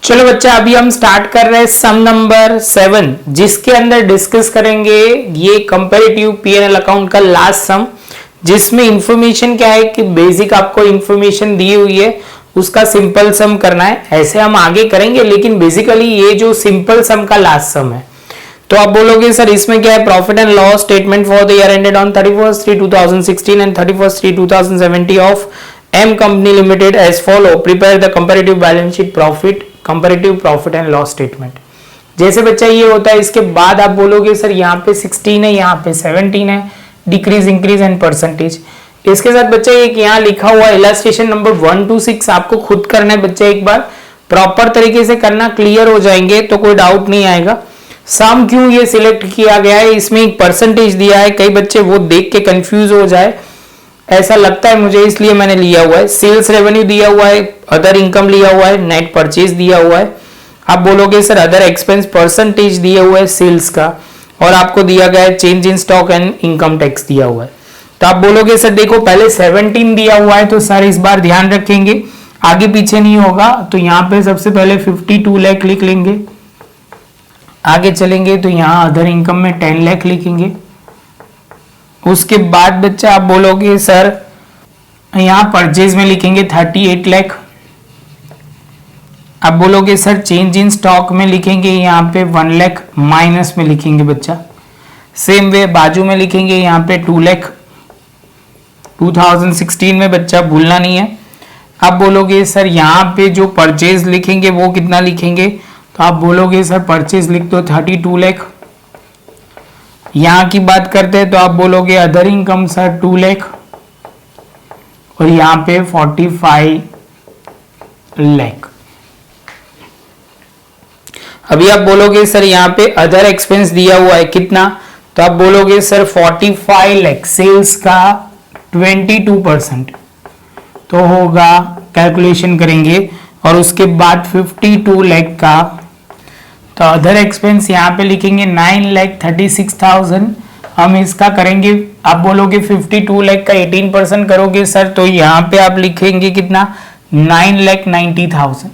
चलो बच्चा, अभी हम स्टार्ट कर रहे हैं सम नंबर 7, जिसके अंदर डिस्कस करेंगे ये कंपैरेटिव पीएनएल अकाउंट का लास्ट सम, जिसमें इंफॉर्मेशन क्या है कि बेसिक आपको इंफॉर्मेशन दी हुई है, उसका सिंपल सम करना है। ऐसे हम आगे करेंगे, लेकिन बेसिकली ये जो सिंपल सम का लास्ट सम है। तो आप बोलोगे सर इसमें क्या है, profit and loss statement for the year ended on 31/3/2016 and 31/3/2017 of M company limited as follow. Prepare the comparative balance sheet profit, comparative profit and loss statement. जैसे बच्चा ये होता है, इसके बाद आप बोलोगे सर यहाँ पे 16 है, यहाँ पे 17 है, डिक्रीज इंक्रीज एंड परसेंटेज। इसके साथ बच्चा एक यहाँ लिखा हुआ इलस्ट्रेशन नंबर 1 to 6 आपको खुद करना है बच्चा, एक बार प्रॉपर तरीके से करना, क्लियर हो जाएंगे तो कोई डाउट नहीं आएगा। सम क्यों ये सिलेक्ट किया गया है, इसमें एक परसेंटेज दिया है, कई बच्चे वो देख के कंफ्यूज हो जाए ऐसा लगता है मुझे, इसलिए मैंने लिया हुआ है। सेल्स रेवेन्यू दिया हुआ है, अदर इनकम लिया हुआ है, नेट परचेज दिया हुआ है। आप बोलोगे सर अदर एक्सपेंस परसेंटेज दिया हुआ है सेल्स का, और आपको दिया गया है change in stock and income tax दिया हुआ है। तो आप बोलोगे सर देखो पहले 17 दिया हुआ है, तो सर इस बार ध्यान रखेंगे आगे पीछे नहीं होगा। तो यहाँ पे सबसे पहले 52 लाख लिख लेंगे, आगे चलेंगे तो यहाँ अदर इनकम में 10 लाख लिखेंगे। उसके बाद बच्चा आप बोलोगे सर यहाँ परचेज में लिखेंगे 38 लाख। आप बोलोगे सर चेंज इन स्टॉक में लिखेंगे यहाँ पे 1 लाख, माइनस में लिखेंगे बच्चा। सेम वे बाजू में लिखेंगे यहाँ पे 2 लाख 2016 में, बच्चा भूलना नहीं है। आप बोलोगे सर यहाँ पे जो परचेज लिखेंगे वो कितना लिखेंगे, तो आप बोलोगे सर परचेज लिख दो 32 लाख। यहाँ की बात करते हैं तो आप बोलोगे अदर इनकम सर 2 लाख, और यहाँ पे 45 लाख। अभी आप बोलोगे सर यहाँ पे अदर एक्सपेंस दिया हुआ है कितना, तो आप बोलोगे सर 45 लाख, सेल्स का 22%, तो होगा कैलकुलेशन करेंगे, और उसके बाद 52 लाख का, तो अदर एक्सपेंस यहाँ पे लिखेंगे 9,36,000। हम इसका करेंगे, आप बोलोगे 52 लाख का 18% करोगे सर, तो यहाँ पे आप लिखेंगे कितना 9,90,000।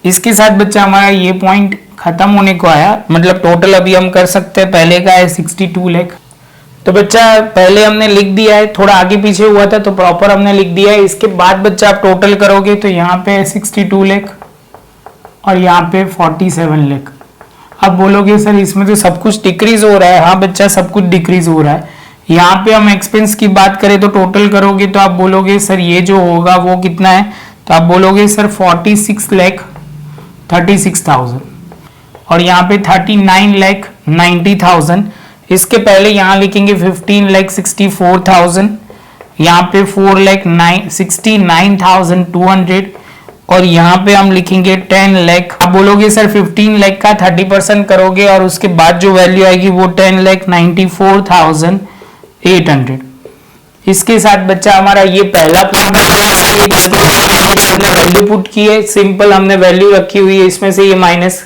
इसके साथ बच्चा हमारा ये पॉइंट खत्म होने को आया, मतलब टोटल अभी हम कर सकते हैं, पहले का है 62 लाख। तो बच्चा पहले हमने लिख दिया है, थोड़ा आगे पीछे हुआ था तो प्रॉपर हमने लिख दिया है। इसके बाद बच्चा आप टोटल करोगे तो यहाँ पे 62 लाख और यहाँ पे 47 लाख। अब बोलोगे सर इसमें तो सब कुछ डिक्रीज हो रहा है, हाँ बच्चा सब कुछ डिक्रीज हो रहा है। यहाँ पे हम एक्सपेंस की बात करें तो टोटल करोगे तो आप बोलोगे सर ये जो होगा वो कितना है, तो आप बोलोगे सर 46,36,000, और यहाँ पे 39,90,000। इसके पहले यहाँ लिखेंगे 15,64,000, यहाँ पे 4,69,200, और यहाँ पे हम लिखेंगे 10 लाख। आप बोलोगे सर 15 लाख का 30% करोगे, और उसके बाद जो वैल्यू आएगी वो 10,94,800। इसके साथ बच्चा हमारा ये पहला पॉइंट वैल्यू पुट की है, सिंपल हमने वैल्यू रखी हुई है, इसमें से ये माइनस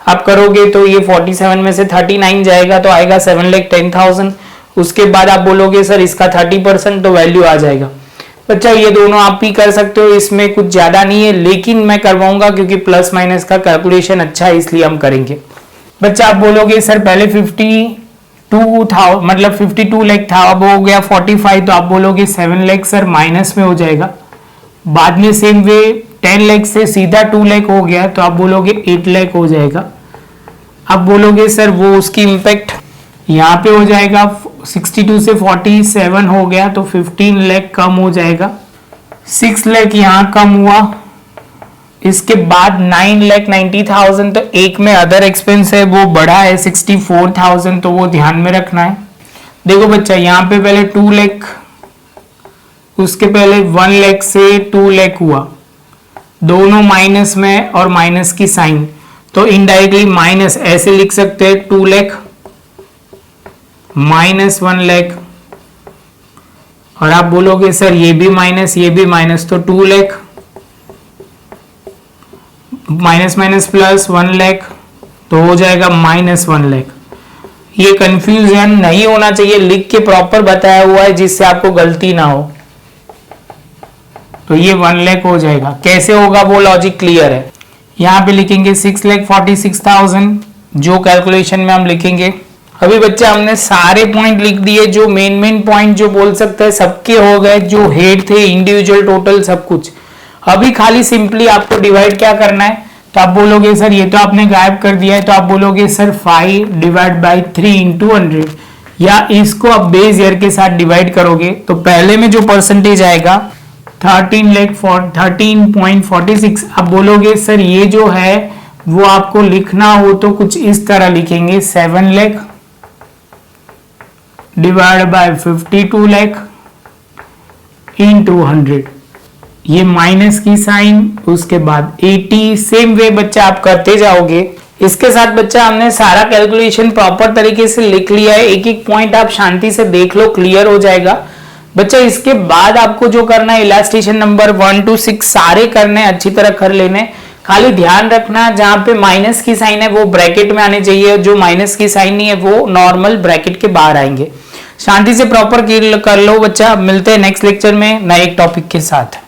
आप करोगे तो ये 47 में से 39 जाएगा तो आएगा 7,10,000। उसके बाद आप बोलोगे सर इसका 30%, तो वैल्यू आ जाएगा। बच्चा ये दोनों आप भी कर सकते हो, इसमें कुछ ज्यादा नहीं है, लेकिन मैं करवाऊंगा क्योंकि प्लस माइनस का कैलकुलेशन अच्छा है इसलिए हम करेंगे। बच्चा आप बोलोगे सर पहले 52 था, मतलब 52 लाख था, अब हो गया 45, तो आप बोलोगे 7 लाख सर माइनस में हो जाएगा। बाद में सेम वे 10 लाख से सीधा 2 लाख हो गया, तो आप बोलोगे 8 लाख हो जाएगा। अब बोलोगे सर वो उसकी इंपैक्ट यहाँ पे हो जाएगा, 62 से 47 हो गया तो 15 लाख कम हो जाएगा, 6 लाख यहाँ कम हुआ। इसके बाद 9,90,000, तो एक में अदर एक्सपेंस है वो बढ़ा है 64,000, तो वो ध्यान में रखना है। देखो बच्चा यहाँ पे पहले 2 लाख, उसके पहले 1 लाख से 2 लाख हुआ, दोनों माइनस में और माइनस की साइन, तो इनडायरेक्टली माइनस ऐसे लिख सकते हैं 2 लाख माइनस 1 लाख, और आप बोलोगे सर ये भी माइनस ये भी माइनस, तो 2 lakh minus minus plus 1 lakh, तो हो जाएगा -1 लाख। ये कंफ्यूजन नहीं होना चाहिए, लिख के प्रॉपर बताया हुआ है जिससे आपको गलती ना हो। तो ये 1 लाख हो जाएगा, कैसे होगा वो लॉजिक क्लियर है। यहाँ पे लिखेंगे 6,46,000 जो कैलकुलेशन में हम लिखेंगे। अभी बच्चे हमने सारे पॉइंट लिख दिए, जो मेन पॉइंट जो बोल सकते हैं सबके हो गए, जो हेड थे, इंडिविजुअल, टोटल, सब कुछ। अभी खाली सिंपली आपको डिवाइड क्या करना है, तो आप बोलोगे सर ये तो आपने गायब कर दिया है, तो आप बोलोगे सर 5 डिवाइड बाई 3 इंटू 100, या इसको आप बेस ईयर के साथ डिवाइड करोगे तो पहले में जो परसेंटेज आएगा 13.46। आप बोलोगे सर ये जो है वो आपको लिखना हो तो कुछ इस तरह लिखेंगे 7 lakh divide by 52 lakh into 100, ये माइनस की साइन, उसके बाद 80। सेम वे बच्चा आप करते जाओगे। इसके साथ बच्चा हमने सारा कैलकुलेशन प्रॉपर तरीके से लिख लिया है। एक एक पॉइंट आप शांति से देख लो, क्लियर हो जाएगा बच्चा। इसके बाद आपको जो करना है, इलास्ट्रेशन नंबर 1 to 6 सारे करने, अच्छी तरह कर लेने। खाली ध्यान रखना जहां पे माइनस की साइन है वो ब्रैकेट में आने चाहिए, जो माइनस की साइन नहीं है वो नॉर्मल ब्रैकेट के बाहर आएंगे। शांति से प्रॉपर कर लो बच्चा। मिलते हैं नेक्स्ट लेक्चर में नए एक टॉपिक के साथ।